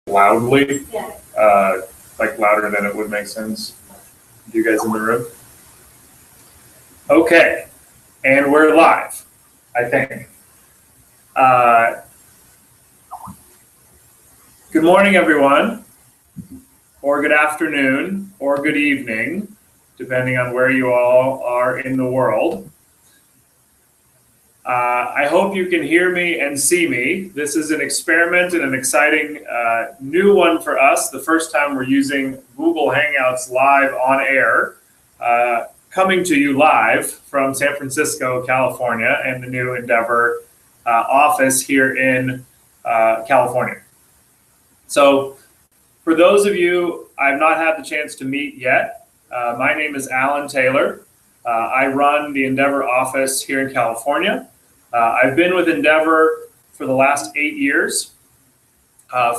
Loudly, like louder than it would make sense. You guys in the room? Okay, and we're live, I think. Good morning, everyone, or good afternoon, or good evening, depending on where you all are in the world. I hope you can hear me and see me. This is an experiment and an exciting new one for us. The first time we're using Google Hangouts live on air, coming to you live from San Francisco, California, and the new Endeavor office here in California. So for those of you I've not had the chance to meet yet, my name is Alan Taylor. I run the Endeavor office here in California. I've been with Endeavor for the last 8 years,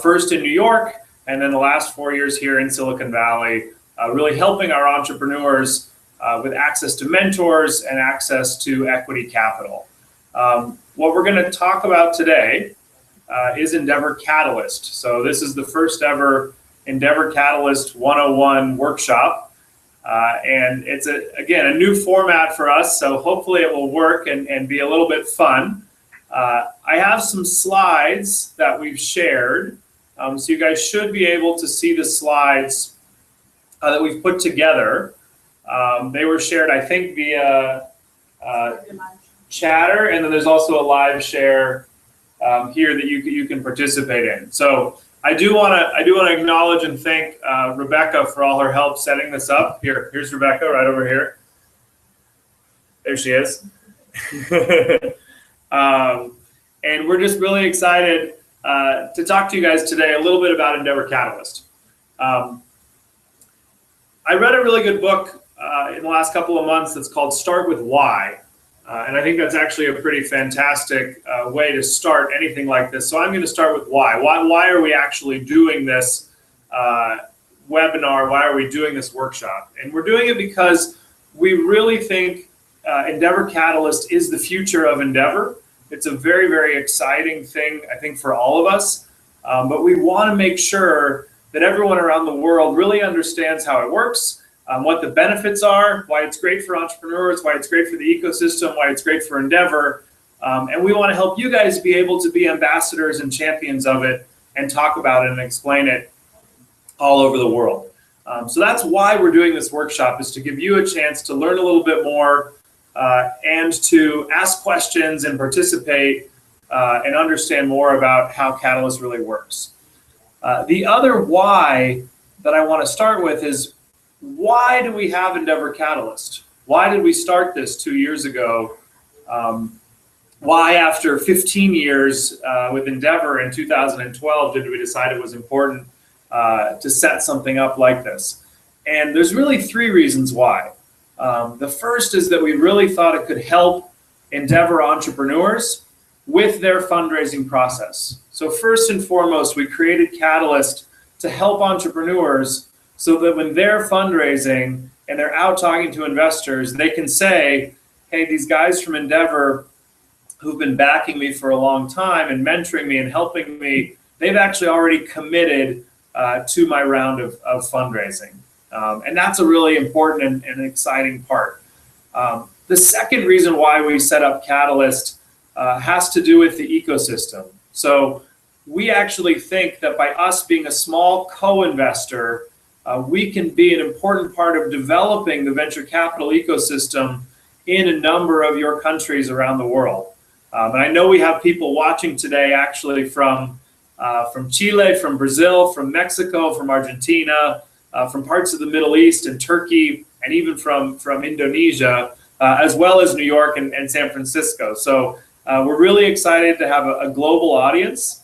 first in New York, and then the last 4 years here in Silicon Valley, really helping our entrepreneurs with access to mentors and access to equity capital. What we're going to talk about today is Endeavor Catalyst. So this is the first ever Endeavor Catalyst 101 workshop. And it's, again, a new format for us, so hopefully it will work and be a little bit fun. I have some slides that we've shared, so you guys should be able to see the slides that we've put together. They were shared, I think, via Chatter, and then there's also a live share here that you can participate in. So I do want to acknowledge and thank Rebecca for all her help setting this up. Here's Rebecca right over here. There she is. And we're just really excited to talk to you guys today a little bit about Endeavor Catalyst. I read a really good book in the last couple of months that's called Start With Why. And I think that's actually a pretty fantastic way to start anything like this. So I'm going to start with why. Why are we actually doing this webinar? Why are we doing this workshop? And we're doing it because we really think Endeavor Catalyst is the future of Endeavor. It's a very, very exciting thing, I think, for all of us. But we want to make sure that everyone around the world really understands how it works, what the benefits are, why it's great for entrepreneurs, why it's great for the ecosystem, why it's great for Endeavor. And we want to help you guys be able to be ambassadors and champions of it and talk about it and explain it all over the world. So that's why we're doing this workshop, is to give you a chance to learn a little bit more and to ask questions and participate and understand more about how Catalyst really works. The other why that I want to start with is, why do we have Endeavor Catalyst? Why did we start this 2 years ago? Why, after 15 years with Endeavor in 2012, did we decide it was important to set something up like this? And there's really 3 reasons why. The first is that we really thought it could help Endeavor entrepreneurs with their fundraising process. So first and foremost, we created Catalyst to help entrepreneurs so that when they're fundraising and they're out talking to investors, they can say, hey, these guys from Endeavor who've been backing me for a long time and mentoring me and helping me, they've actually already committed to my round of fundraising. And that's a really important and exciting part. The second reason why we set up Catalyst has to do with the ecosystem. So we actually think that by us being a small co-investor, we can be an important part of developing the venture capital ecosystem in a number of your countries around the world. And I know we have people watching today actually from Chile, from Brazil, from Mexico, from Argentina, from parts of the Middle East and Turkey, and even from Indonesia, as well as New York and San Francisco. So we're really excited to have a global audience.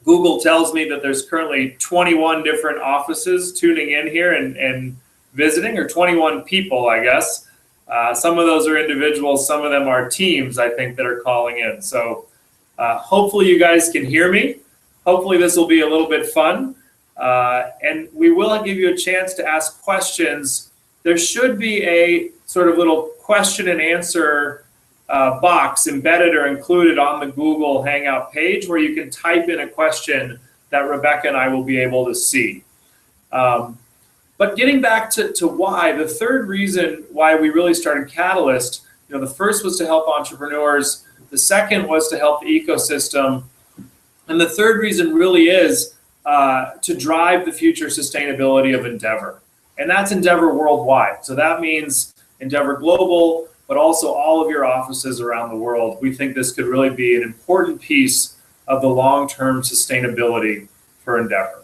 Google tells me that there's currently 21 different offices tuning in here and visiting, or 21 people, I guess. Some of those are individuals, some of them are teams, I think, that are calling in. So hopefully you guys can hear me. Hopefully this will be a little bit fun. And we will give you a chance to ask questions. There should be a sort of little question and answer box embedded or included on the Google Hangout page where you can type in a question that Rebecca and I will be able to see. But getting back to why, the third reason why we really started Catalyst, the first was to help entrepreneurs, the second was to help the ecosystem, and the third reason really is to drive the future sustainability of Endeavor. And that's Endeavor worldwide. So that means Endeavor Global, but also all of your offices around the world. We think this could really be an important piece of the long-term sustainability for Endeavor.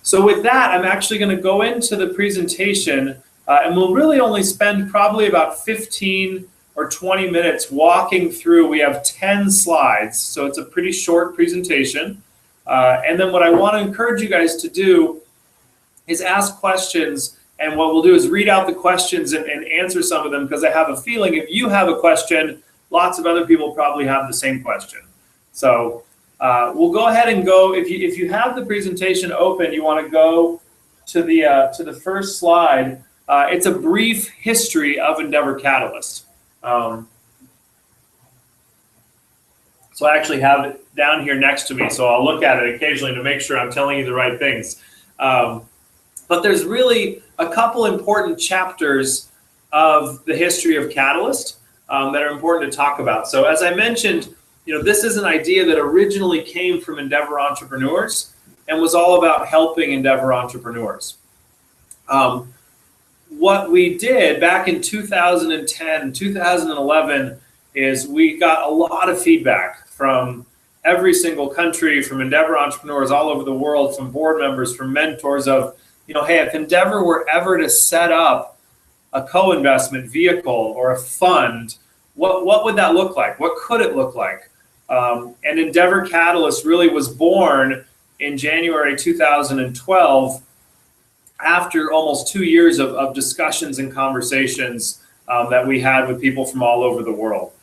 So with that, I'm actually going to go into the presentation, and we'll really only spend probably about 15 or 20 minutes walking through. We have 10 slides, so it's a pretty short presentation. And then what I want to encourage you guys to do is ask questions, and what we'll do is read out the questions and answer some of them, because I have a feeling if you have a question, lots of other people probably have the same question. So we'll go ahead and go, if you have the presentation open, you want to go to the first slide. It's a brief history of Endeavor Catalyst. So I actually have it down here next to me, so I'll look at it occasionally to make sure I'm telling you the right things. But there's really a couple important chapters of the history of Catalyst that are important to talk about. So as I mentioned, this is an idea that originally came from Endeavor entrepreneurs and was all about helping Endeavor entrepreneurs. What we did back in 2010, 2011 is we got a lot of feedback from every single country, from Endeavor entrepreneurs all over the world, from board members, from mentors of, hey, if Endeavor were ever to set up a co-investment vehicle or a fund, what would that look like? What could it look like? And Endeavor Catalyst really was born in January 2012 after almost 2 years of discussions and conversations that we had with people from all over the world.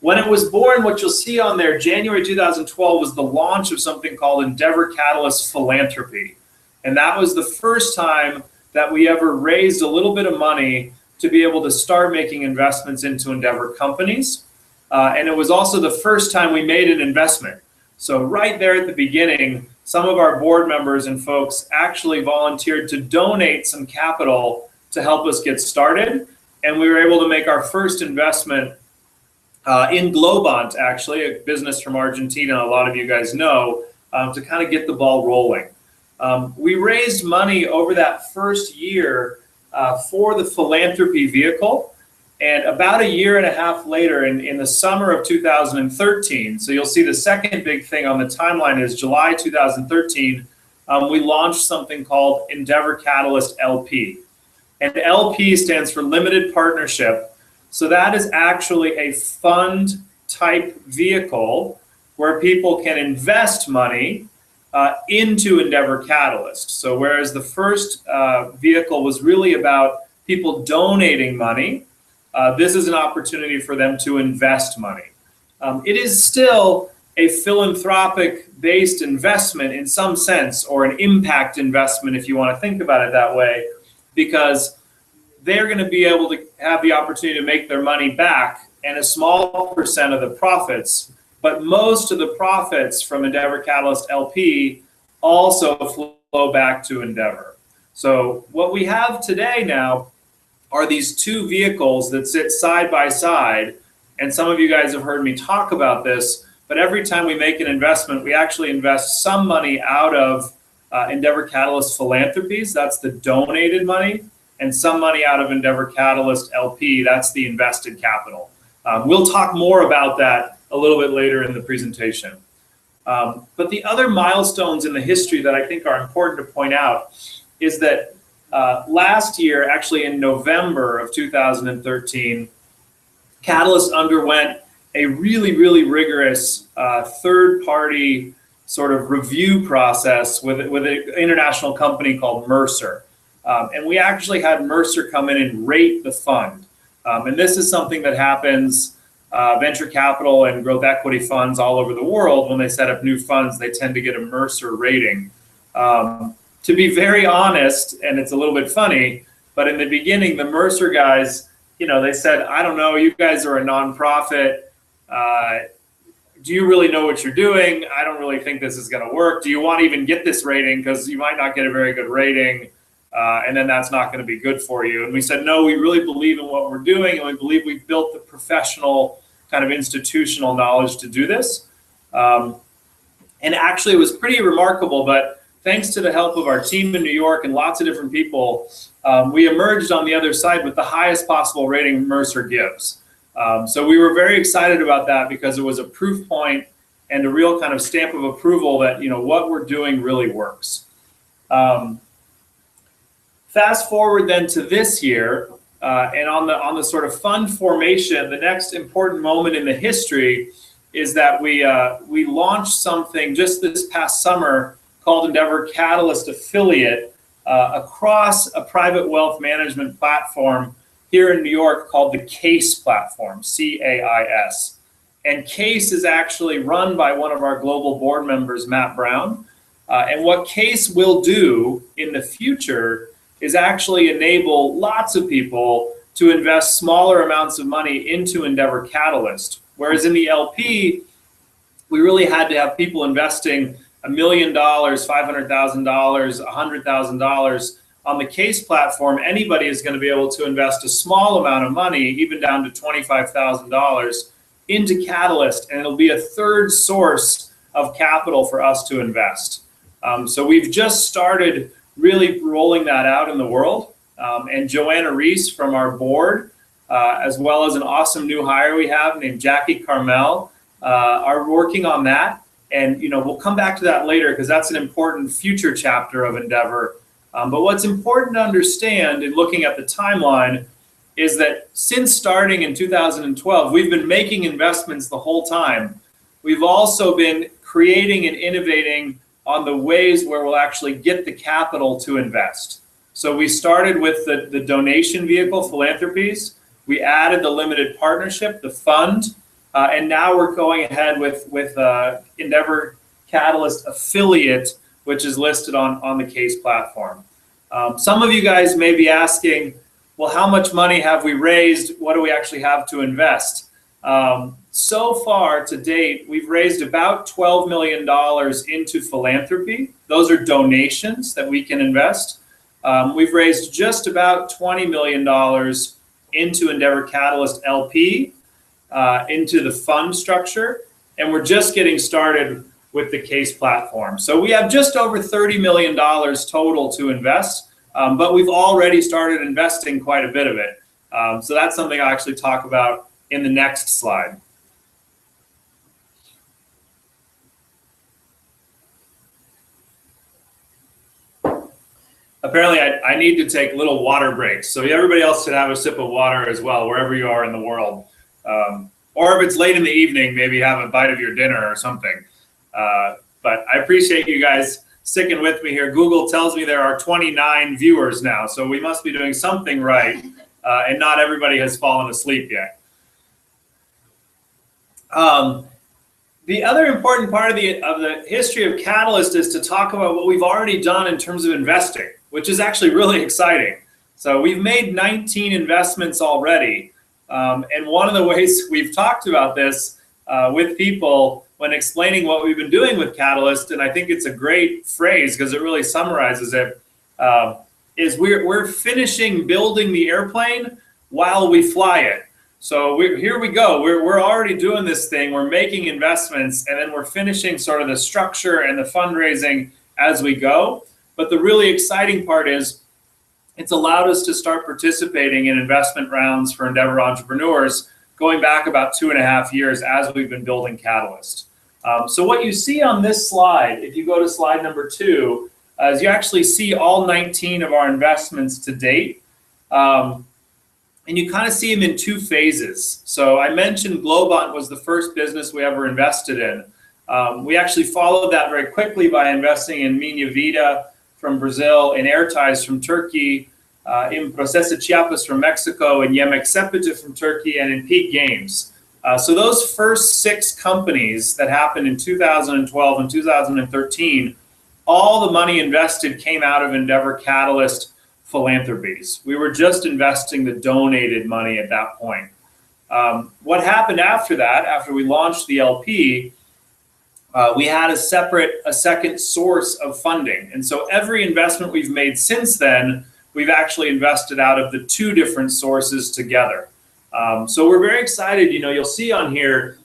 When it was born, what you'll see on there, January 2012 was the launch of something called Endeavor Catalyst Philanthropy. And that was the first time that we ever raised a little bit of money to be able to start making investments into Endeavor companies. And it was also the first time we made an investment. So right there at the beginning, some of our board members and folks actually volunteered to donate some capital to help us get started. And we were able to make our first investment in Globant, actually, a business from Argentina, a lot of you guys know, to kind of get the ball rolling. We raised money over that first year for the philanthropy vehicle. And about a year and a half later, in the summer of 2013, so you'll see the second big thing on the timeline is July 2013, we launched something called Endeavor Catalyst LP. And LP stands for Limited Partnership. So that is actually a fund type vehicle where people can invest money into Endeavor Catalyst. So whereas the first vehicle was really about people donating money, this is an opportunity for them to invest money. It is still a philanthropic-based investment in some sense, or an impact investment if you want to think about it that way, because they're going to be able to have the opportunity to make their money back and a small percent of the profits, but most of the profits from Endeavor Catalyst LP also flow back to Endeavor. So what we have today now are these two vehicles that sit side by side, and some of you guys have heard me talk about this, but every time we make an investment, we actually invest some money out of Endeavor Catalyst Philanthropies, that's the donated money, and some money out of Endeavor Catalyst LP, that's the invested capital. We'll talk more about that a little bit later in the presentation. But the other milestones in the history that I think are important to point out is that last year, actually in November of 2013, Catalyst underwent a really, really rigorous third-party sort of review process with an international company called Mercer. And we actually had Mercer come in and rate the fund. And this is something that happens, venture capital and growth equity funds all over the world, when they set up new funds, they tend to get a Mercer rating. To be very honest, and it's a little bit funny, but in the beginning, the Mercer guys, they said, I don't know, you guys are a nonprofit. do you really know what you're doing? I don't really think this is going to work. Do you want to even get this rating? Because you might not get a very good rating, and then that's not going to be good for you. And we said, no, we really believe in what we're doing, and we believe we've built the professional kind of institutional knowledge to do this. And actually, it was pretty remarkable, but thanks to the help of our team in New York and lots of different people, we emerged on the other side with the highest possible rating Mercer gives. So we were very excited about that because it was a proof point and a real kind of stamp of approval that, you know, what we're doing really works. Fast forward then to this year, and on the sort of fund formation, the next important moment in the history is that we launched something just this past summer called Endeavor Catalyst Affiliate across a private wealth management platform here in New York called the CAIS platform, CAIS. And CAIS is actually run by one of our global board members, Matt Brown. And what CAIS will do in the future is actually enable lots of people to invest smaller amounts of money into Endeavor Catalyst. Whereas in the LP, we really had to have people investing $1 million, $500,000, $100,000. On the CAIS platform, anybody is going to be able to invest a small amount of money, even down to $25,000, into Catalyst, and it'll be a third source of capital for us to invest. So we've just started really rolling that out in the world. And Joanna Reese from our board, as well as an awesome new hire we have named Jackie Carmel, are working on that. And, you know, we'll come back to that later because that's an important future chapter of Endeavor. But what's important to understand in looking at the timeline is that since starting in 2012, we've been making investments the whole time. We've also been creating and innovating on the ways where we'll actually get the capital to invest. So we started with the donation vehicle, Philanthropies. We added the limited partnership, the fund, and now we're going ahead with Endeavor Catalyst Affiliate, which is listed on the CAIS platform. Some of you guys may be asking, well, how much money have we raised? What do we actually have to invest? So far to date, we've raised about $12 million into philanthropy. Those are donations that we can invest. We've raised just about $20 million into Endeavor Catalyst LP, into the fund structure, and we're just getting started with the CAIS platform. So we have just over $30 million total to invest, but we've already started investing quite a bit of it. So that's something I'll actually talk about in the next slide. Apparently, I need to take little water breaks. So everybody else should have a sip of water as well, wherever you are in the world. Or if it's late in the evening, maybe have a bite of your dinner or something. But I appreciate you guys sticking with me here. Google tells me there are 29 viewers now, so we must be doing something right, and not everybody has fallen asleep yet. The other important part of the history of Catalyst is to talk about what we've already done in terms of investing, which is actually really exciting. So we've made 19 investments already, and one of the ways we've talked about this with people when explaining what we've been doing with Catalyst, and I think it's a great phrase because it really summarizes it, is we're finishing building the airplane while we fly it. So here we go. We're already doing this thing. We're making investments, and then we're finishing sort of the structure and the fundraising as we go. But the really exciting part is it's allowed us to start participating in investment rounds for Endeavor entrepreneurs going back about 2.5 years as we've been building Catalyst. So what you see on this slide, if you go to slide number 2, is you actually see all 19 of our investments to date. And you kind of see them in 2 phases. So I mentioned Globant was the first business we ever invested in. We actually followed that very quickly by investing in Minha Vida from Brazil, in Airties from Turkey, in Processa Chiapas from Mexico, in Yemek Sepeti from Turkey, and in Peak Games. So those first 6 companies that happened in 2012 and 2013, all the money invested came out of Endeavor Catalyst Philanthropies. We were just investing the donated money at that point. What happened after that, after we launched the LP, we had a second source of funding. And so every investment we've made since then, we've actually invested out of the two different sources together. So we're very excited. You'll see on here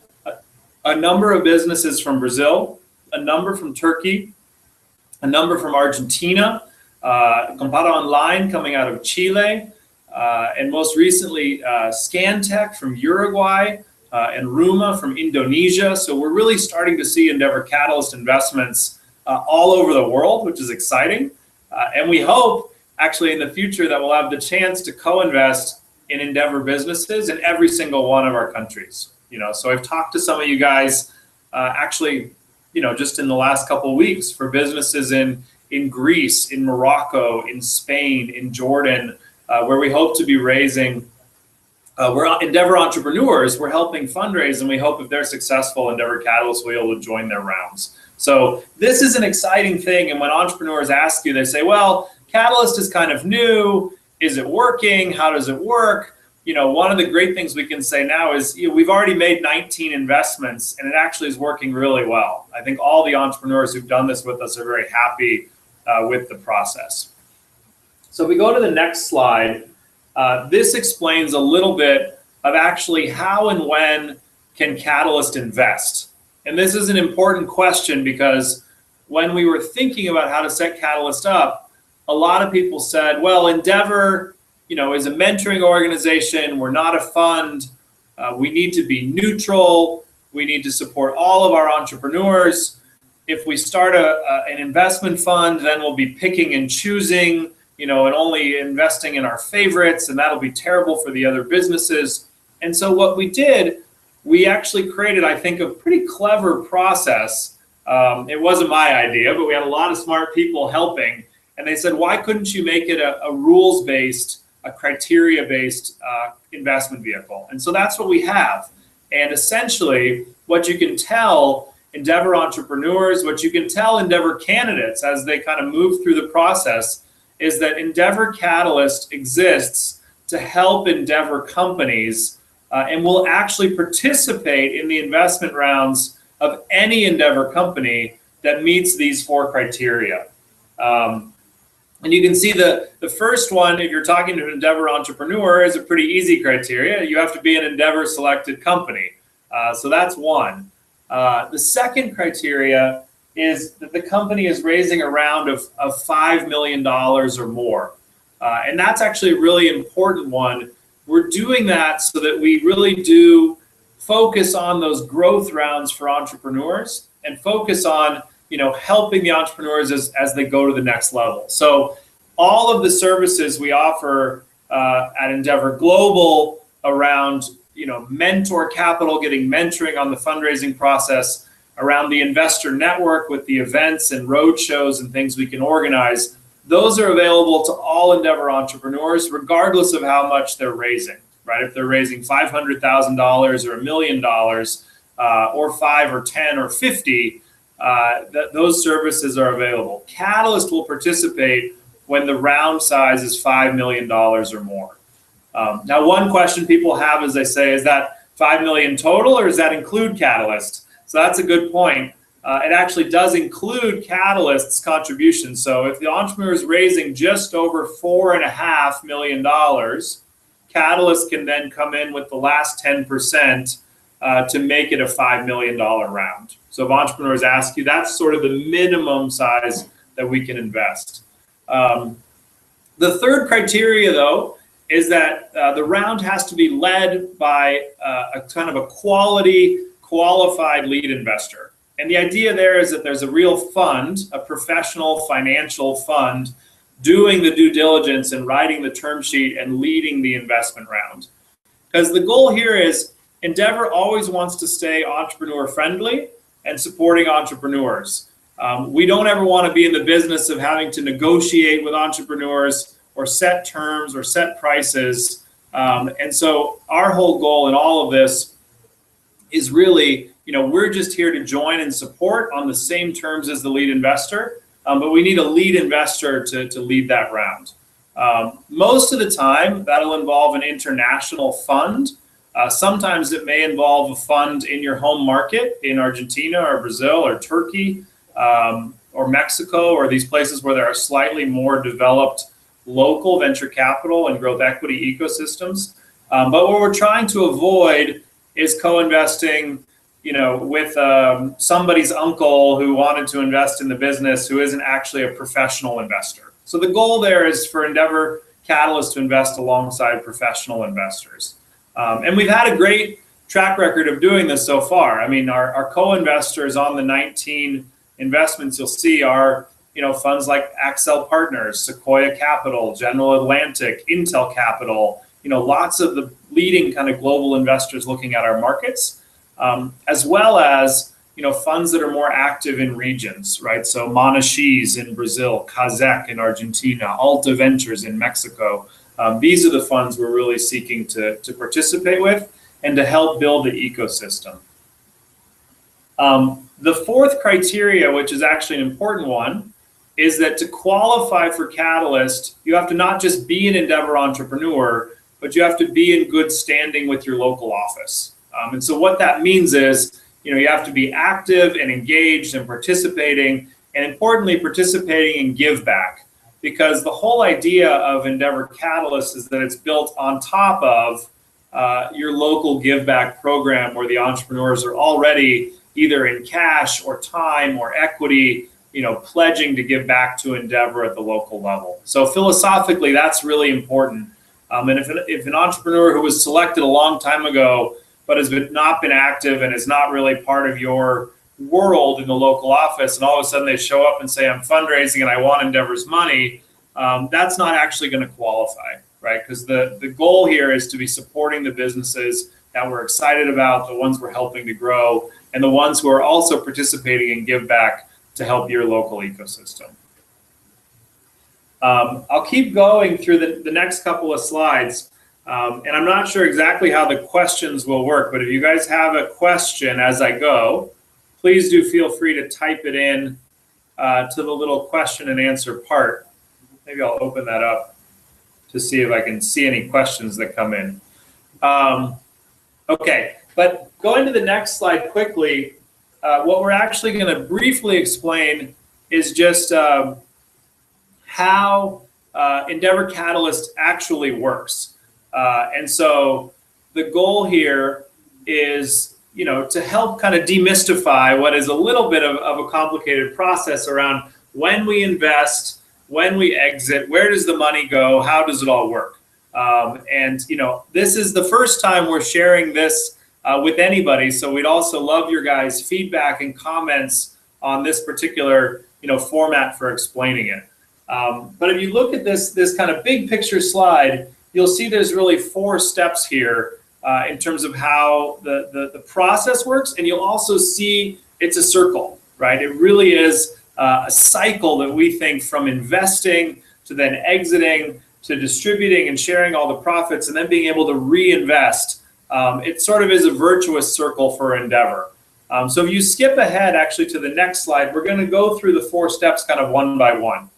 a number of businesses from Brazil, a number from Turkey, a number from Argentina, Compara Online coming out of Chile, and most recently Scantech from Uruguay, and Ruma from Indonesia. So we're really starting to see Endeavor Catalyst investments all over the world, which is exciting. And we hope actually in the future that we'll have the chance to co-invest in Endeavor businesses in every single one of our countries. So I've talked to some of you guys actually, just in the last couple of weeks for businesses in Greece, in Morocco, in Spain, in Jordan, where we hope to be raising. We're Endeavor entrepreneurs. We're helping fundraise, and we hope if they're successful, Endeavor Catalyst will be able to join their rounds. So this is an exciting thing. And when entrepreneurs ask you, they say, well, Catalyst is kind of new. Is it working? How does it work? One of the great things we can say now is we've already made 19 investments, and it actually is working really well. I think all the entrepreneurs who've done this with us are very happy with the process. So if we go to the next slide, this explains a little bit of actually how and when can Catalyst invest. And this is an important question because when we were thinking about how to set Catalyst up, a lot of people said, well, Endeavor, is a mentoring organization. We're not a fund. We need to be neutral. We need to support all of our entrepreneurs. If we start an investment fund, then we'll be picking and choosing, and only investing in our favorites, and that'll be terrible for the other businesses. And so what we did, we actually created, I think, a pretty clever process. It wasn't my idea, but we had a lot of smart people helping. And they said, why couldn't you make it a rules-based, a criteria-based investment vehicle? And so that's what we have. And essentially, what you can tell Endeavor entrepreneurs, what you can tell Endeavor candidates as they kind of move through the process is that Endeavor Catalyst exists to help Endeavor companies and will actually participate in the investment rounds of any Endeavor company that meets these four criteria. And you can see the first one, if you're talking to an Endeavor entrepreneur, is a pretty easy criteria. You have to be an Endeavor selected company. So that's one. The second criteria is that the company is raising a round of $5 million or more. And that's actually a really important one. We're doing that so that we really do focus on those growth rounds for entrepreneurs and focus on helping the entrepreneurs as they go to the next level. So all of the services we offer at Endeavor Global around mentor capital, getting mentoring on the fundraising process, around the investor network with the events and road shows and things we can organize, those are available to all Endeavor entrepreneurs, regardless of how much they're raising, right? If they're raising $500,000 or $1 million, or 5 or 10 or 50, those services are available. Catalyst will participate when the round size is $5 million or more. Now, one question people have, as I say, is that $5 million total, or does that include Catalyst? So that's a good point. It actually does include Catalyst's contribution. So if the entrepreneur is raising just over $4.5 million, Catalyst can then come in with the last 10% to make it a $5 million round. So if entrepreneurs ask you, that's sort of the minimum size that we can invest. The third criteria, though, is that the round has to be led by a kind of a qualified lead investor. And the idea there is that there's a real fund, a professional financial fund, doing the due diligence and writing the term sheet and leading the investment round. Because the goal here is Endeavor always wants to stay entrepreneur friendly and supporting entrepreneurs. We don't ever want to be in the business of having to negotiate with entrepreneurs or set terms or set prices. And so our whole goal in all of this is really, we're just here to join and support on the same terms as the lead investor, but we need a lead investor to lead that round. Most of the time, that'll involve an international fund Sometimes it may involve a fund in your home market in Argentina or Brazil or Turkey or Mexico, or these places where there are slightly more developed local venture capital and growth equity ecosystems. But what we're trying to avoid is co-investing, with somebody's uncle who wanted to invest in the business who isn't actually a professional investor. So the goal there is for Endeavor Catalyst to invest alongside professional investors. And we've had a great track record of doing this so far. I mean, our co-investors on the 19 investments you'll see are, funds like Accel Partners, Sequoia Capital, General Atlantic, Intel Capital, lots of the leading kind of global investors looking at our markets, as well as, funds that are more active in regions, right? So Monaxis in Brazil, Kazek in Argentina, Alta Ventures in Mexico. These are the funds we're really seeking to participate with and to help build the ecosystem. The fourth criteria, which is actually an important one, is that to qualify for Catalyst, you have to not just be an Endeavor entrepreneur, but you have to be in good standing with your local office. And so what that means is, you have to be active and engaged and participating, and importantly, participating in give back. Because the whole idea of Endeavor Catalyst is that it's built on top of your local give back program where the entrepreneurs are already either in cash or time or equity, pledging to give back to Endeavor at the local level. So philosophically, that's really important. And if an entrepreneur who was selected a long time ago, but has not been active and is not really part of your world in the local office, and all of a sudden they show up and say, I'm fundraising and I want Endeavor's money, that's not actually going to qualify, right? Because the goal here is to be supporting the businesses that we're excited about, the ones we're helping to grow, and the ones who are also participating in give back to help your local ecosystem. I'll keep going through the next couple of slides. And I'm not sure exactly how the questions will work, but if you guys have a question as I go, please do feel free to type it in to the little question and answer part. Maybe I'll open that up to see if I can see any questions that come in. Okay, but going to the next slide quickly, what we're actually going to briefly explain is just how Endeavor Catalyst actually works. And so the goal here is, to help kind of demystify what is a little bit of a complicated process around when we invest, when we exit, where does the money go, how does it all work? And this is the first time we're sharing this with anybody, so we'd also love your guys' feedback and comments on this particular format for explaining it. But if you look at this kind of big picture slide, you'll see there's really 4 steps here in terms of how the process works, and you'll also see it's a circle, right? It really is a cycle that we think from investing to then exiting to distributing and sharing all the profits and then being able to reinvest. It sort of is a virtuous circle for Endeavor. So if you skip ahead actually to the next slide, we're going to go through the 4 steps kind of one by one.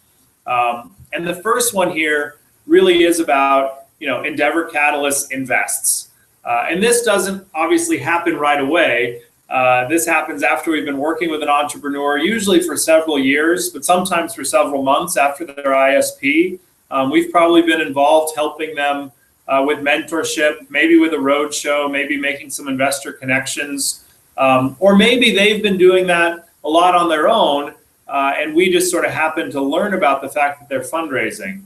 And the first one here really is about Endeavor Catalyst invests. And this doesn't obviously happen right away. This happens after we've been working with an entrepreneur, usually for several years, but sometimes for several months after their ISP. We've probably been involved helping them with mentorship, maybe with a roadshow, maybe making some investor connections, or maybe they've been doing that a lot on their own, and we just sort of happen to learn about the fact that they're fundraising.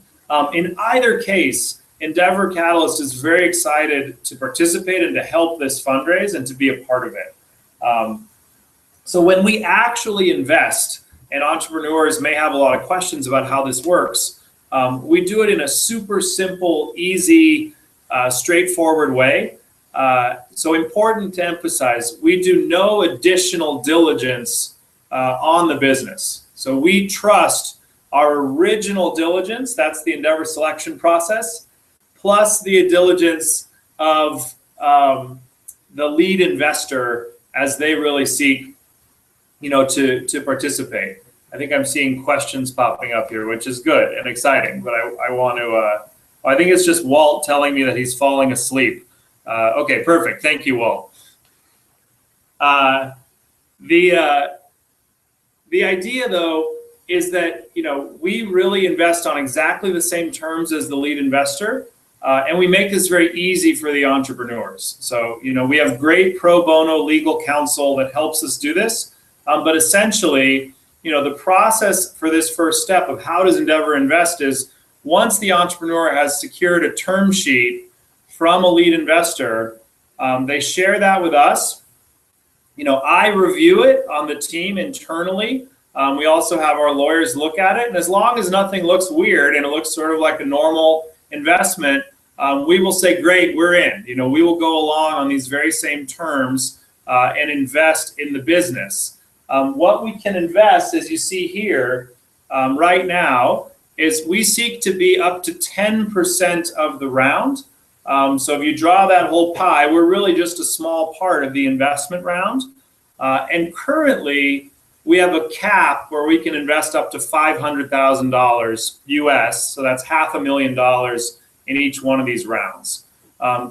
In either case, Endeavor Catalyst is very excited to participate and to help this fundraise and to be a part of it. So when we actually invest, and entrepreneurs may have a lot of questions about how this works, we do it in a super simple, easy, straightforward way. So important to emphasize, we do no additional diligence on the business. So we trust our original diligence, that's the Endeavor selection process, plus the diligence of the lead investor as they really seek, to participate. I think I'm seeing questions popping up here, which is good and exciting, but I want to, I think it's just Walt telling me that he's falling asleep. Okay, perfect. Thank you, Will. The idea, though, is that we really invest on exactly the same terms as the lead investor, and we make this very easy for the entrepreneurs. So we have great pro bono legal counsel that helps us do this, but essentially, the process for this first step of how does Endeavor invest is once the entrepreneur has secured a term sheet from a lead investor, they share that with us. I review it on the team internally. We also have our lawyers look at it. And as long as nothing looks weird and it looks sort of like a normal investment, we will say, great, we're in. We will go along on these very same terms and invest in the business. What we can invest, as you see here right now, is we seek to be up to 10% of the round. So if you draw that whole pie, we're really just a small part of the investment round. And currently, we have a cap where we can invest up to $500,000 US. So that's $500,000 in each one of these rounds.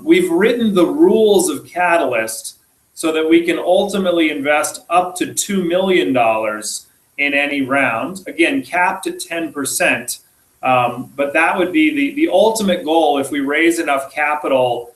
We've written the rules of Catalyst so that we can ultimately invest up to $2 million in any round. Again, capped at 10%. But that would be the ultimate goal if we raise enough capital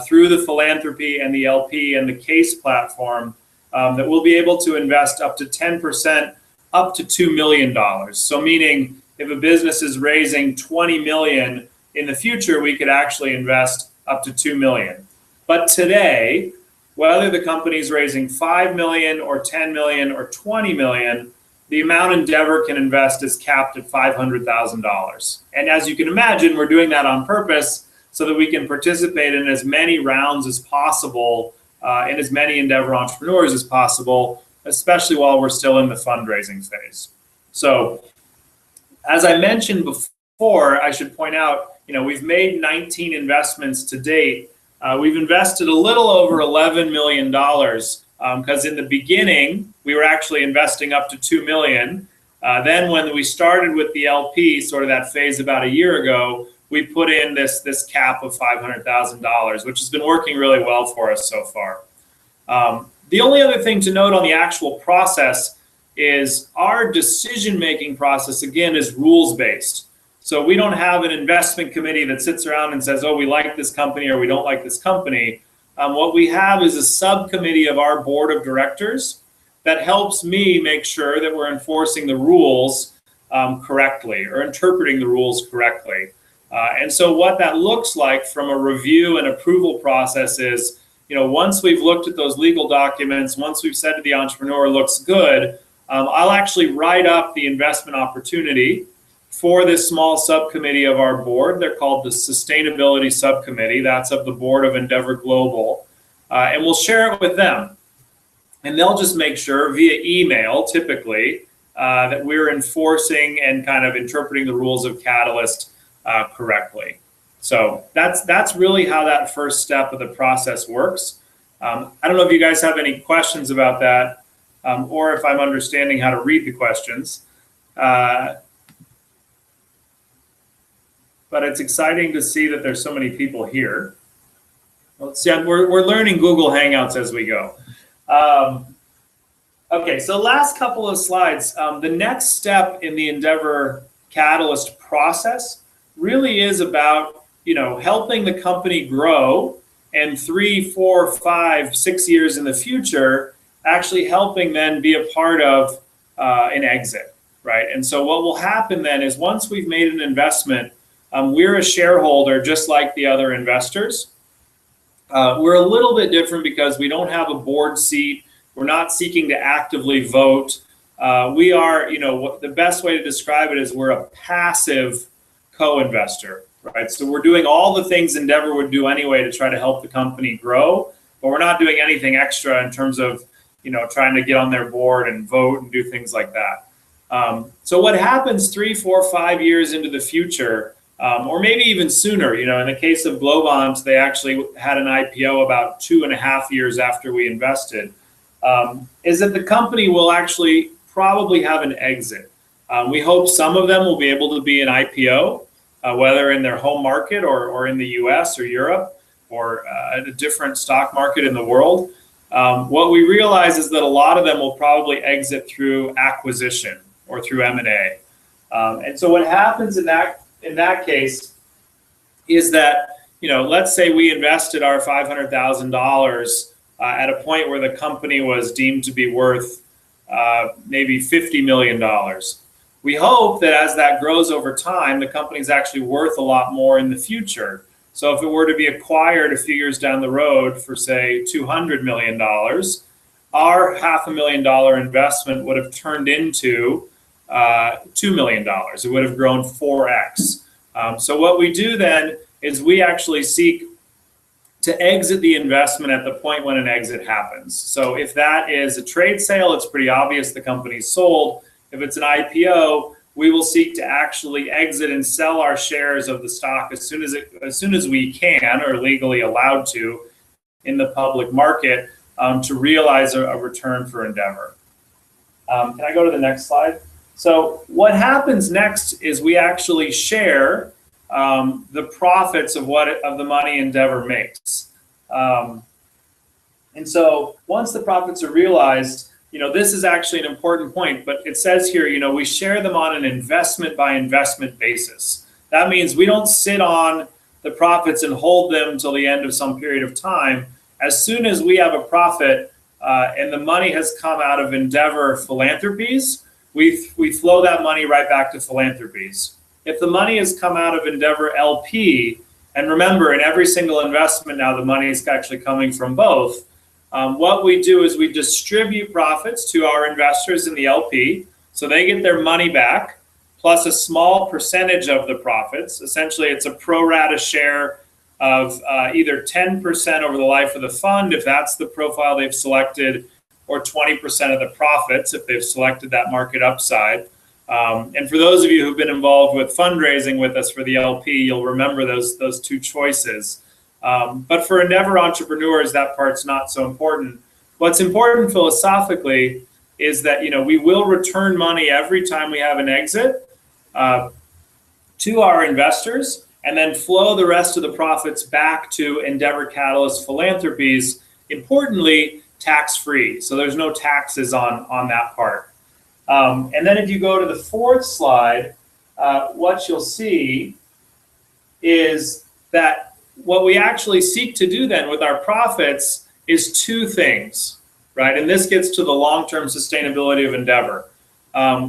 through the philanthropy and the LP and the CASE platform, that we'll be able to invest up to 10%, up to $2 million. So meaning if a business is raising 20 million in the future, we could actually invest up to 2 million. But today, whether the company is raising 5 million or 10 million or 20 million, the amount Endeavor can invest is capped at $500,000. And as you can imagine, we're doing that on purpose so that we can participate in as many rounds as possible and as many Endeavor entrepreneurs as possible, especially while we're still in the fundraising phase. So as I mentioned before, I should point out, we've made 19 investments to date. We've invested a little over $11 million because in the beginning, we were actually investing up to 2 million. Then when we started with the LP, sort of that phase about a year ago, we put in this cap of $500,000, which has been working really well for us so far. The only other thing to note on the actual process is our decision-making process, again, is rules-based. So we don't have an investment committee that sits around and says, oh, we like this company or we don't like this company. What we have is a subcommittee of our board of directors that helps me make sure that we're enforcing the rules correctly or interpreting the rules correctly. And so what that looks like from a review and approval process is, once we've looked at those legal documents, once we've said to the entrepreneur, looks good, I'll actually write up the investment opportunity for this small subcommittee of our board. They're called the Sustainability Subcommittee. That's of the board of Endeavor Global. And we'll share it with them. And they'll just make sure via email, typically, that we're enforcing and kind of interpreting the rules of Catalyst correctly. So that's really how that first step of the process works. I don't know if you guys have any questions about that or if I'm understanding how to read the questions. But it's exciting to see that there's so many people here. Let's see, we're learning Google Hangouts as we go. Okay, so last couple of slides. The next step in the Endeavor Catalyst process really is about helping the company grow, and 3, 4, 5, 6 years in the future, actually helping then be a part of an exit, right? And so what will happen then is once we've made an investment, we're a shareholder just like the other investors. We're a little bit different because we don't have a board seat. We're not seeking to actively vote. We are, the best way to describe it is we're a passive co-investor, right? So we're doing all the things Endeavor would do anyway to try to help the company grow, but we're not doing anything extra in terms of, trying to get on their board and vote and do things like that. So what happens 3, 4, 5 years into the future, or maybe even sooner, in the case of Globant, they actually had an IPO about 2.5 years after we invested, is that the company will actually probably have an exit. We hope some of them will be able to be an IPO, whether in their home market or in the US or Europe, or a different stock market in the world, what we realize is that a lot of them will probably exit through acquisition or through M&A. And so what happens in that case is that, let's say we invested our $500,000 at a point where the company was deemed to be worth maybe $50 million. We hope that as that grows over time, the company is actually worth a lot more in the future. So if it were to be acquired a few years down the road for, say, $200 million, our $500,000 investment would have turned into $2 million. It would have grown 4x. So what we do then is we actually seek to exit the investment at the point when an exit happens. So if that is a trade sale, it's pretty obvious the company's sold. If it's an IPO, we will seek to actually exit and sell our shares of the stock as soon as we can, or legally allowed to, in the public market, to realize a return for Endeavor. Can I go to the next slide? So what happens next is we actually share the profits of the money Endeavor makes. And so once the profits are realized, this is actually an important point, but it says here, we share them on an investment by investment basis. That means we don't sit on the profits and hold them until the end of some period of time. As soon as we have a profit and the money has come out of Endeavor Philanthropies, we flow that money right back to Philanthropies. If the money has come out of Endeavor LP, and remember, in every single investment now, the money is actually coming from both. What we do is we distribute profits to our investors in the LP, so they get their money back, plus a small percentage of the profits. Essentially, it's a pro rata share of either 10% over the life of the fund, if that's the profile they've selected, or 20% of the profits, if they've selected that market upside. And for those of you who've been involved with fundraising with us for the LP, you'll remember those two choices. But for Endeavor entrepreneurs, that part's not so important. What's important philosophically is that we will return money every time we have an exit to our investors, and then flow the rest of the profits back to Endeavor Catalyst Philanthropies, importantly, tax-free. So there's no taxes on that part. And then if you go to the fourth slide, what you'll see is that what we actually seek to do then with our profits is two things, right? And this gets to the long-term sustainability of Endeavor.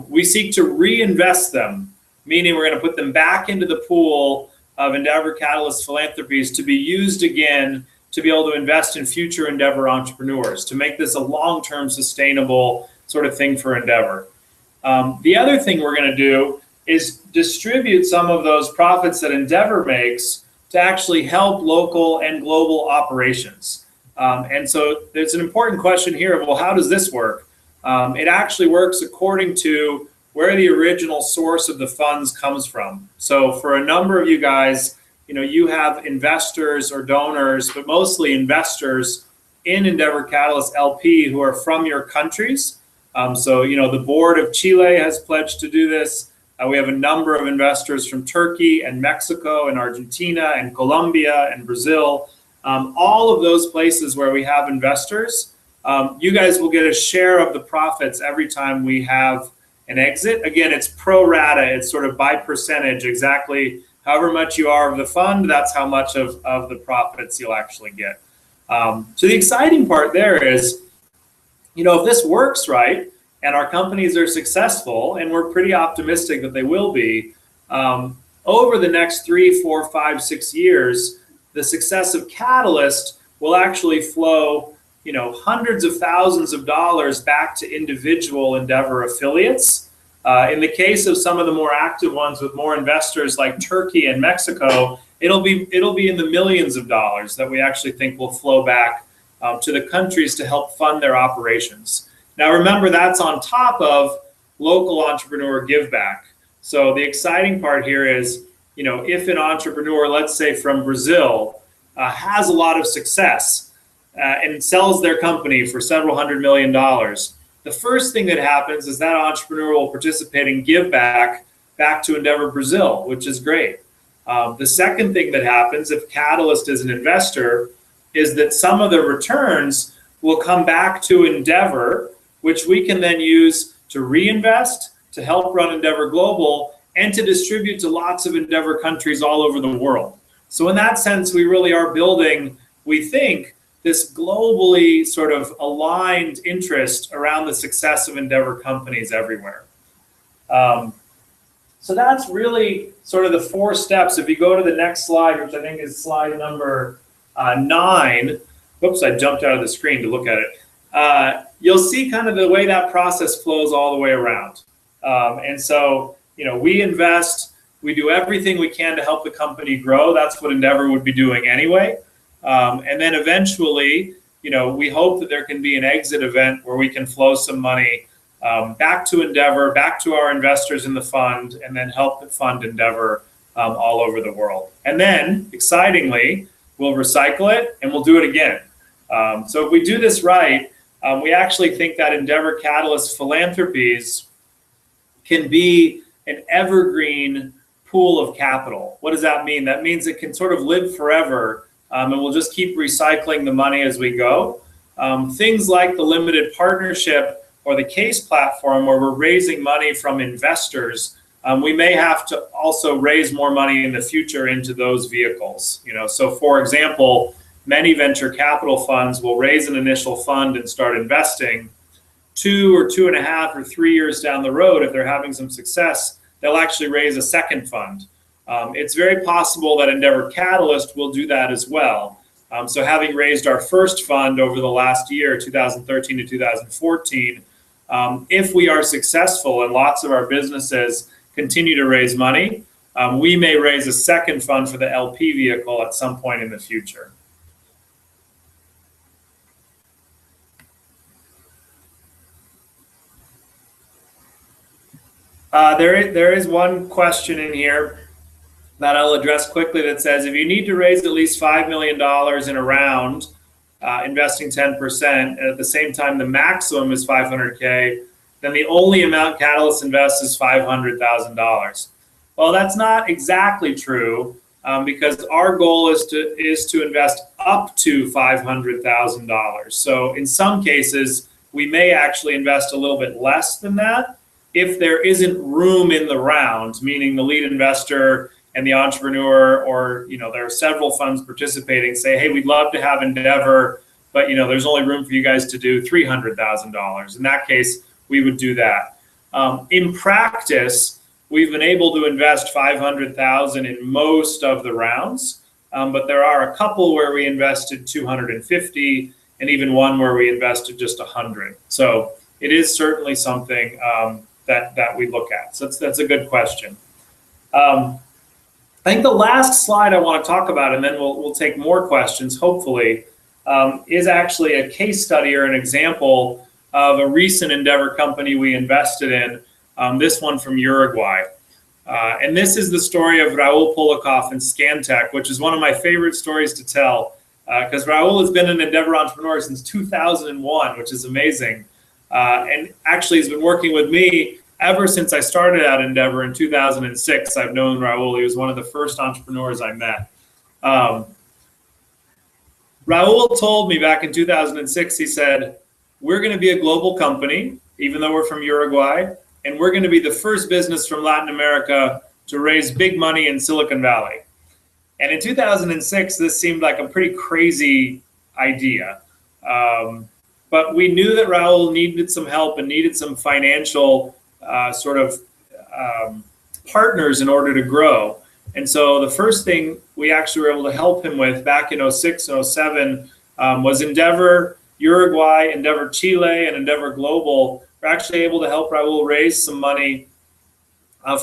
We seek to reinvest them, meaning we're going to put them back into the pool of Endeavor Catalyst Philanthropies to be used again to be able to invest in future Endeavor entrepreneurs, to make this a long-term sustainable sort of thing for Endeavor. The other thing we're going to do is distribute some of those profits that Endeavor makes to actually help local and global operations. And so there's an important question here of, well, how does this work? It actually works according to where the original source of the funds comes from. So for a number of you guys, you have investors or donors, but mostly investors in Endeavor Catalyst LP who are from your countries. So, the board of Chile has pledged to do this. We have a number of investors from Turkey and Mexico and Argentina and Colombia and Brazil. All of those places where we have investors, you guys will get a share of the profits every time we have an exit. Again, it's pro rata. It's sort of by percentage, exactly however much you are of the fund, that's how much of the profits you'll actually get. So the exciting part there is, if this works right, and our companies are successful, and we're pretty optimistic that they will be, over the next 3, 4, 5, 6 years, the success of Catalyst will actually flow, hundreds of thousands of dollars back to individual Endeavor affiliates. In the case of some of the more active ones with more investors like Turkey and Mexico, it'll be in the millions of dollars that we actually think will flow back to the countries to help fund their operations. Now, remember, that's on top of local entrepreneur give back. So the exciting part here is, if an entrepreneur, let's say from Brazil, has a lot of success and sells their company for several $100 million, the first thing that happens is that entrepreneur will participate in give back to Endeavor Brazil, which is great. The second thing that happens if Catalyst is an investor is that some of the returns will come back to Endeavor, which we can then use to reinvest, to help run Endeavor Global, and to distribute to lots of Endeavor countries all over the world. So in that sense, we really are building, we think, this globally sort of aligned interest around the success of Endeavor companies everywhere. So that's really sort of the 4 steps. If you go to the next slide, which I think is slide number 9, whoops, I jumped out of the screen to look at it. You'll see kind of the way that process flows all the way around. And so, we invest, we do everything we can to help the company grow. That's what Endeavor would be doing anyway. And then eventually, we hope that there can be an exit event where we can flow some money back to Endeavor, back to our investors in the fund, and then help fund Endeavor all over the world. And then, excitingly, we'll recycle it and we'll do it again. So if we do this right, we actually think that Endeavor Catalyst Philanthropies can be an evergreen pool of capital. What does that mean? That means it can sort of live forever, and we'll just keep recycling the money as we go. Things like the limited partnership or the CASE platform, where we're raising money from investors, we may have to also raise more money in the future into those vehicles. So for example, many venture capital funds will raise an initial fund and start investing. 2 or 2.5 or 3 years down the road, if they're having some success, they'll actually raise a second fund. It's very possible that Endeavor Catalyst will do that as well. So having raised our first fund over the last year, 2013 to 2014, if we are successful and lots of our businesses continue to raise money, we may raise a second fund for the LP vehicle at some point in the future. There is one question in here that I'll address quickly that says, if you need to raise at least $5 million in a round, investing 10%, and at the same time the maximum is $500K, then the only amount Catalyst invests is $500,000. Well, that's not exactly true, because our goal is to invest up to $500,000. So in some cases, we may actually invest a little bit less than that if there isn't room in the round, meaning the lead investor and the entrepreneur, or there are several funds participating, say, hey, we'd love to have Endeavor, but there's only room for you guys to do $300,000. In that case, we would do that. In practice, we've been able to invest $500,000 in most of the rounds, but there are a couple where we invested $250, and even one where we invested just $100. So it is certainly something that we look at. So that's a good question. I think the last slide I want to talk about, and then we'll take more questions, hopefully, is actually a case study or an example of a recent Endeavor company we invested in, this one from Uruguay. And this is the story of Raul Polakov and Scantech, which is one of my favorite stories to tell, because Raul has been an Endeavor entrepreneur since 2001, which is amazing. And actually has been working with me ever since I started at Endeavor in 2006. I've known Raul. He was one of the first entrepreneurs I met. Raul told me back in 2006, he said, we're going to be a global company, even though we're from Uruguay, and we're going to be the first business from Latin America to raise big money in Silicon Valley. And in 2006, this seemed like a pretty crazy idea. But we knew that Raul needed some help and needed some financial partners in order to grow. And so the first thing we actually were able to help him with back in 06 and 07 was Endeavor Uruguay, Endeavor Chile, and Endeavor Global. We're actually able to help Raul raise some money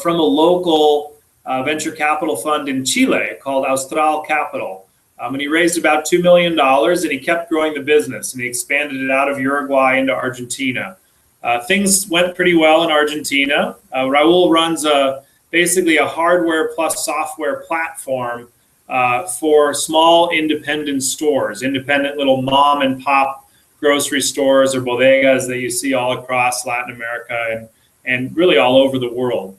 from a local venture capital fund in Chile called Austral Capital. And he raised about $2 million, and he kept growing the business, and he expanded it out of Uruguay into Argentina. Things went pretty well in Argentina. Raul runs basically a hardware plus software platform for small independent stores, independent little mom and pop grocery stores or bodegas that you see all across Latin America and really all over the world.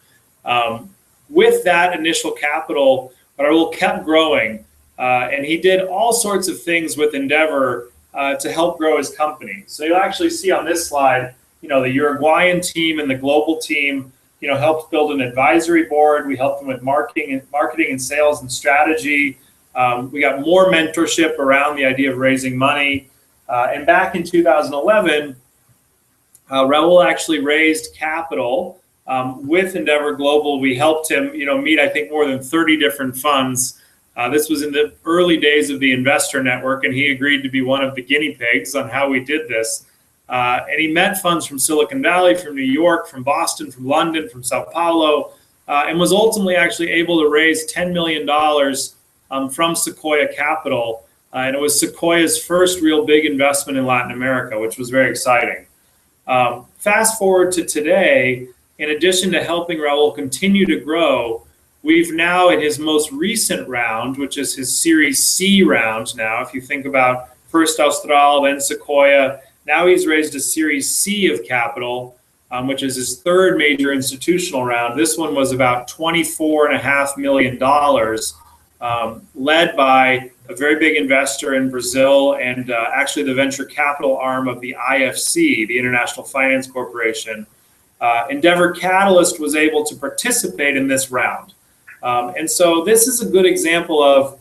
With that initial capital, but Raul kept growing, and he did all sorts of things with Endeavor to help grow his company. So you'll actually see on this slide, the Uruguayan team and the global team, helped build an advisory board. We helped them with marketing and sales and strategy. We got more mentorship around the idea of raising money. And back in 2011, Raul actually raised capital with Endeavor Global. We helped him, meet, I think, more than 30 different funds. This was in the early days of the investor network, and he agreed to be one of the guinea pigs on how we did this. And he met funds from Silicon Valley, from New York, from Boston, from London, from Sao Paulo, and was ultimately actually able to raise $10 million from Sequoia Capital. And it was Sequoia's first real big investment in Latin America, which was very exciting. Fast forward to today, in addition to helping Raul continue to grow, we've now, in his most recent round, which is his Series C round now, if you think about first Austral, then Sequoia, now he's raised a Series C of capital, which is his third major institutional round. This one was about $24.5 million, led by a very big investor in Brazil and actually the venture capital arm of the IFC, the International Finance Corporation. Endeavor Catalyst was able to participate in this round. And so this is a good example of,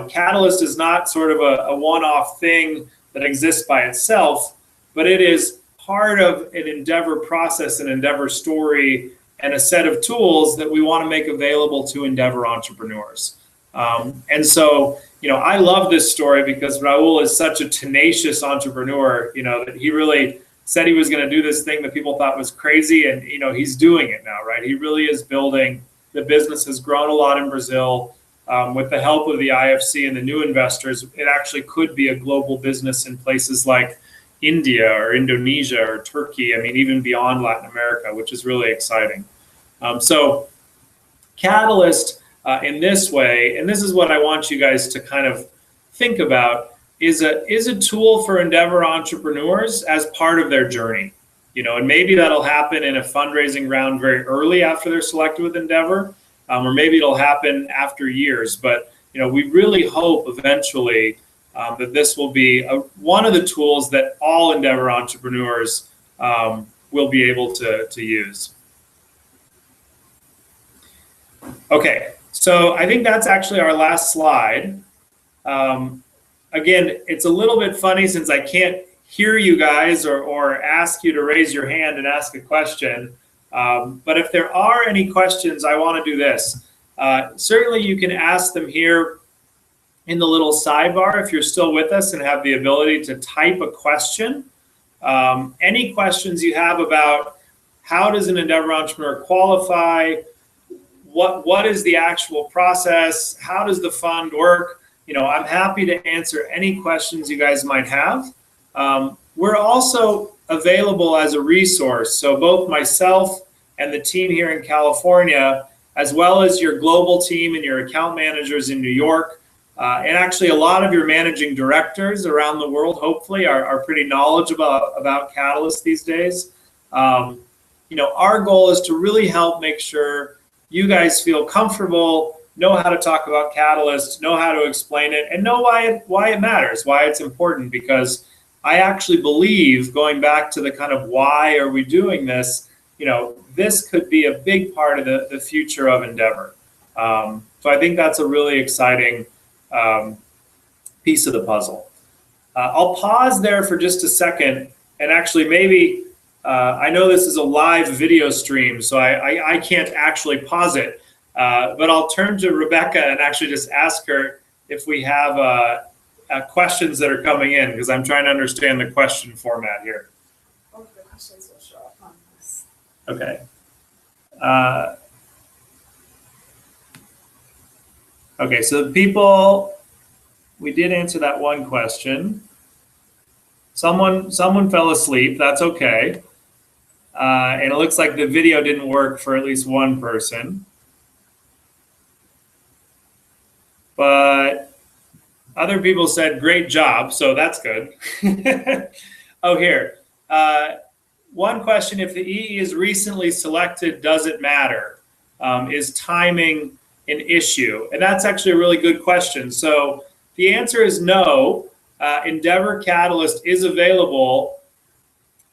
Catalyst is not sort of a one-off thing that exists by itself, but it is part of an Endeavor process, an Endeavor story, and a set of tools that we want to make available to Endeavor entrepreneurs. And so, I love this story because Raul is such a tenacious entrepreneur, that he really said he was going to do this thing that people thought was crazy. And, he's doing it now, right? He really is building. The business has grown a lot in Brazil. With the help of the IFC and the new investors, it actually could be a global business in places like India or Indonesia or Turkey. I mean, even beyond Latin America, which is really exciting. So Catalyst in this way, and this is what I want you guys to kind of think about, is a tool for Endeavor entrepreneurs as part of their journey. And maybe that'll happen in a fundraising round very early after they're selected with Endeavor. Or maybe it'll happen after years, but we really hope eventually that this will be one of the tools that all Endeavor entrepreneurs will be able to use. Okay, so I think that's actually our last slide. Again, it's a little bit funny since I can't hear you guys or ask you to raise your hand and ask a question. But if there are any questions, I want to do this. Certainly you can ask them here in the little sidebar if you're still with us and have the ability to type a question. Any questions you have about how does an Endeavor entrepreneur qualify? What is the actual process? How does the fund work? I'm happy to answer any questions you guys might have. We're also available as a resource. So both myself and the team here in California, as well as your global team and your account managers in New York, and actually a lot of your managing directors around the world, hopefully, are pretty knowledgeable about Catalyst these days. Our goal is to really help make sure you guys feel comfortable, know how to talk about Catalyst, know how to explain it, and know why it matters, why it's important, because I actually believe, going back to the kind of why are we doing this, this could be a big part of the future of Endeavor. So I think that's a really exciting piece of the puzzle. I'll pause there for just a second, and actually maybe, I know this is a live video stream, so I can't actually pause it, but I'll turn to Rebecca and actually just ask her if we have questions that are coming in, because I'm trying to understand the question format here. All of the questions will show up on this. Okay. Okay, so the people, we did answer that one question. Someone fell asleep, that's okay. And it looks like the video didn't work for at least one person. But other people said, great job, so that's good. Oh, here. One question, if the EE is recently selected, does it matter? Is timing an issue? And that's actually a really good question. So the answer is no. Endeavor Catalyst is available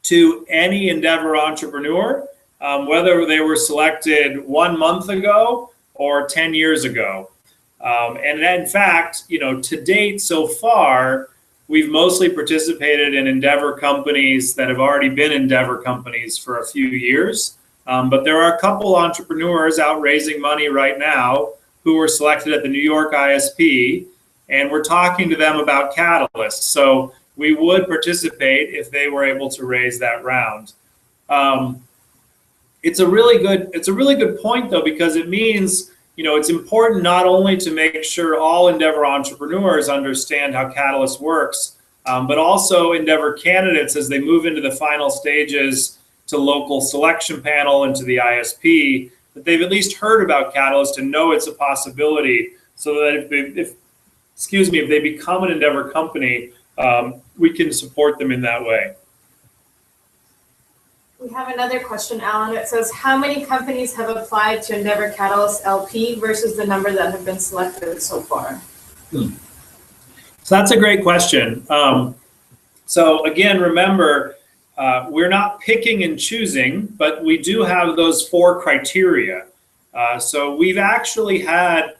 to any Endeavor entrepreneur, whether they were selected 1 month ago or 10 years ago. And in fact, to date so far, we've mostly participated in Endeavor companies that have already been Endeavor companies for a few years. But there are a couple entrepreneurs out raising money right now who were selected at the New York ISP, and we're talking to them about Catalyst. So we would participate if they were able to raise that round. It's a really good point though, because it means it's important not only to make sure all Endeavor entrepreneurs understand how Catalyst works, but also Endeavor candidates as they move into the final stages to local selection panel and to the ISP, that they've at least heard about Catalyst and know it's a possibility, so that if they become an Endeavor company, we can support them in that way. We have another question, Alan. It says, how many companies have applied to Endeavor Catalyst LP versus the number that have been selected so far? So that's a great question. So again, remember, we're not picking and choosing, but we do have those 4 criteria. So we've actually had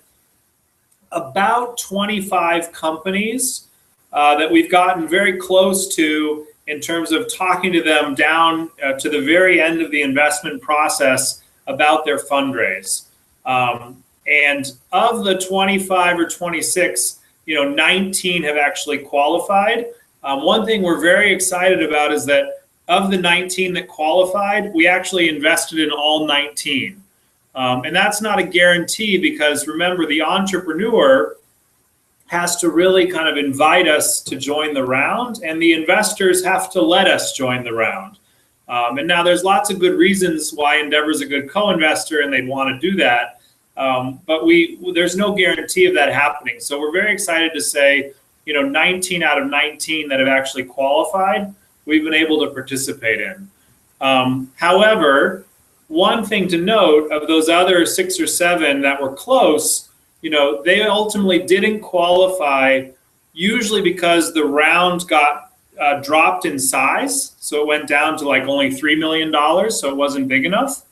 about 25 companies that we've gotten very close to in terms of talking to them down to the very end of the investment process about their fundraise. And of the 25 or 26, 19 have actually qualified. One thing we're very excited about is that of the 19 that qualified, we actually invested in all 19. And that's not a guarantee, because remember, the entrepreneur has to really kind of invite us to join the round, and the investors have to let us join the round. And now there's lots of good reasons why Endeavor's a good co-investor and they'd want to do that. But there's no guarantee of that happening. So we're very excited to say, 19 out of 19 that have actually qualified, we've been able to participate in. However, one thing to note, of those other 6 or 7 that were close, they ultimately didn't qualify, usually because the round got dropped in size. So it went down to like only $3 million, so it wasn't big enough.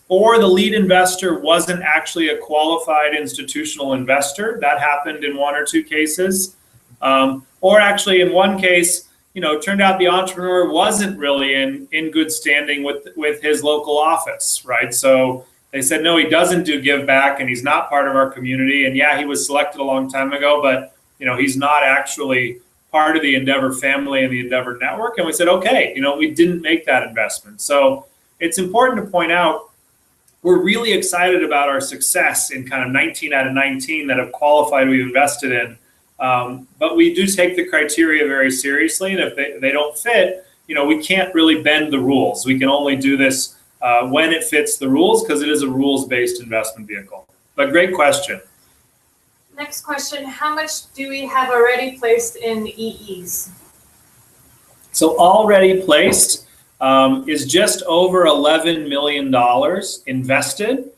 Or the lead investor wasn't actually a qualified institutional investor. That happened in 1 or 2 cases. Or actually in one case, it turned out the entrepreneur wasn't really in good standing with his local office, right? So they said, no, he doesn't do give back and he's not part of our community. And yeah, he was selected a long time ago, but he's not actually part of the Endeavor family and the Endeavor network. And we said, okay, we didn't make that investment. So it's important to point out, we're really excited about our success in kind of 19 out of 19 that have qualified we've invested in. But we do take the criteria very seriously. And if they don't fit, we can't really bend the rules. We can only do this when it fits the rules, because it is a rules-based investment vehicle. But great question. Next question, how much do we have already placed in EEs? So already placed is just over $11 million invested.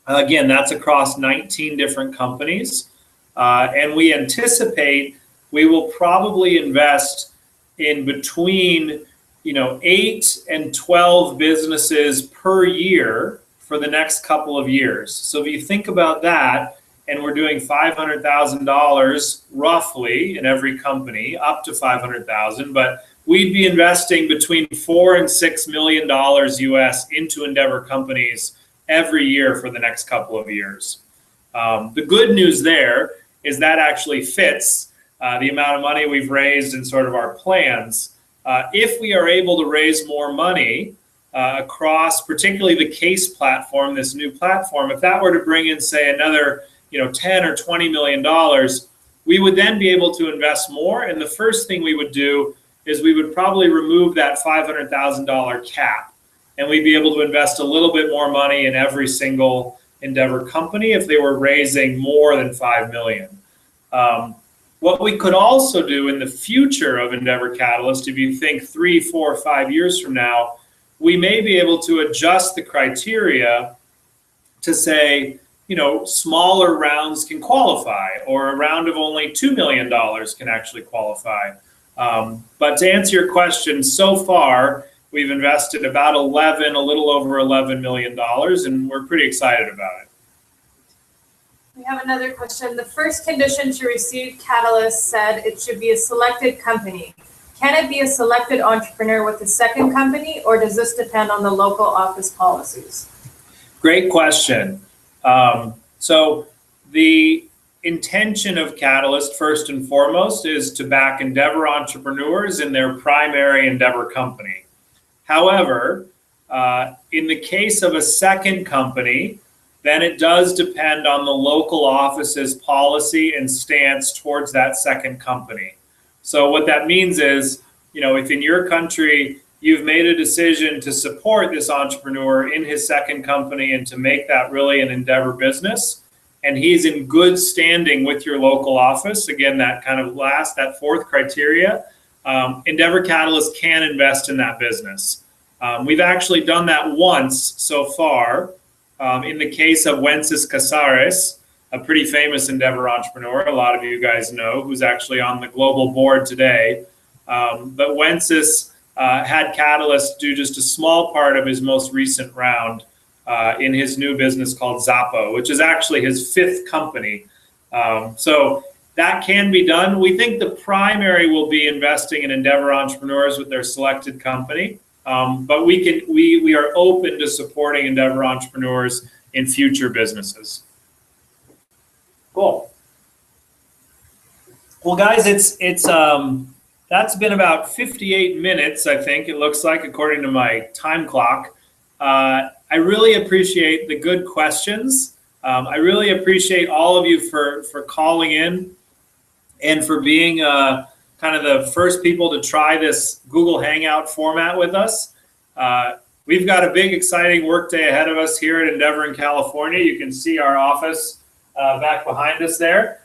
Again, that's across 19 different companies. And we anticipate we will probably invest in between 8 and 12 businesses per year for the next couple of years. So if you think about that, and we're doing $500,000 roughly in every company, up to $500,000, but we'd be investing between $4 and $6 million US into Endeavor companies every year for the next couple of years. The good news there is that actually fits the amount of money we've raised in sort of our plans. If we are able to raise more money across particularly the CASE platform, this new platform, if that were to bring in, say, another 10 or $20 million, we would then be able to invest more. And the first thing we would do is we would probably remove that $500,000 cap, and we'd be able to invest a little bit more money in every single Endeavor company if they were raising more than $5 million. What we could also do in the future of Endeavor Catalyst, if you think 3, 4, 5 years from now, we may be able to adjust the criteria to say, smaller rounds can qualify, or a round of only $2 million can actually qualify. But to answer your question, so far, we've invested about a little over $11 million, and we're pretty excited about it. We have another question. The first condition to receive Catalyst said it should be a selected company. Can it be a selected entrepreneur with a second company, or does this depend on the local office policies? Great question. So the intention of Catalyst, first and foremost, is to back Endeavor entrepreneurs in their primary Endeavor company. However, in the case of a second company, then it does depend on the local office's policy and stance towards that second company. So what that means is, if in your country you've made a decision to support this entrepreneur in his second company and to make that really an Endeavor business, and he's in good standing with your local office, again, that fourth criteria, Endeavor Catalyst can invest in that business. We've actually done that once so far. In the case of Wences Casares, a pretty famous Endeavor entrepreneur, a lot of you guys know, who's actually on the global board today. But Wences had Catalyst do just a small part of his most recent round in his new business called Zappo, which is actually his fifth company. So that can be done. We think the primary will be investing in Endeavor entrepreneurs with their selected company. But we are open to supporting Endeavor entrepreneurs in future businesses. Cool. Well, guys, that's been about 58 minutes, I think it looks like, according to my time clock. I really appreciate the good questions. I really appreciate all of you for calling in and for being kind of the first people to try this Google Hangout format with us. We've got a big, exciting workday ahead of us here at Endeavor in California. You can see our office back behind us there.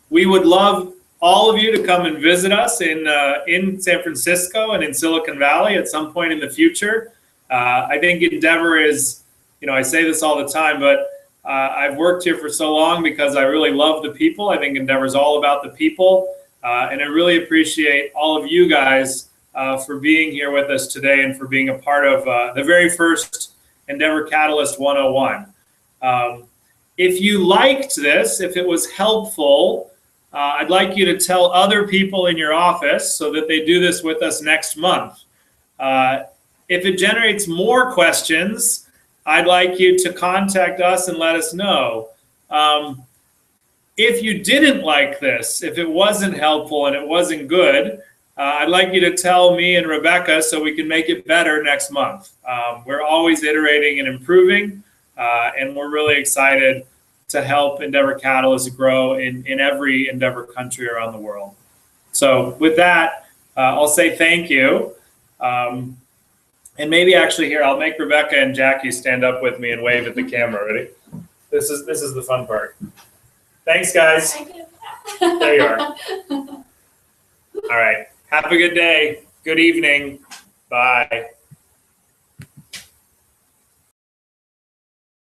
We would love all of you to come and visit us in San Francisco and in Silicon Valley at some point in the future. I think Endeavor is, I say this all the time, but I've worked here for so long because I really love the people. I think Endeavor is all about the people. And I really appreciate all of you guys for being here with us today and for being a part of the very first Endeavor Catalyst 101. If you liked this, if it was helpful, I'd like you to tell other people in your office so that they do this with us next month. If it generates more questions, I'd like you to contact us and let us know. If you didn't like this, if it wasn't helpful and it wasn't good, I'd like you to tell me and Rebecca so we can make it better next month. We're always iterating and improving, and we're really excited to help Endeavor Catalyst grow in every Endeavor country around the world. So with that, I'll say thank you. And maybe actually here, I'll make Rebecca and Jackie stand up with me and wave at the camera. Ready? This is the fun part. Thanks, guys. Thank you. There you are. All right. Have a good day. Good evening. Bye.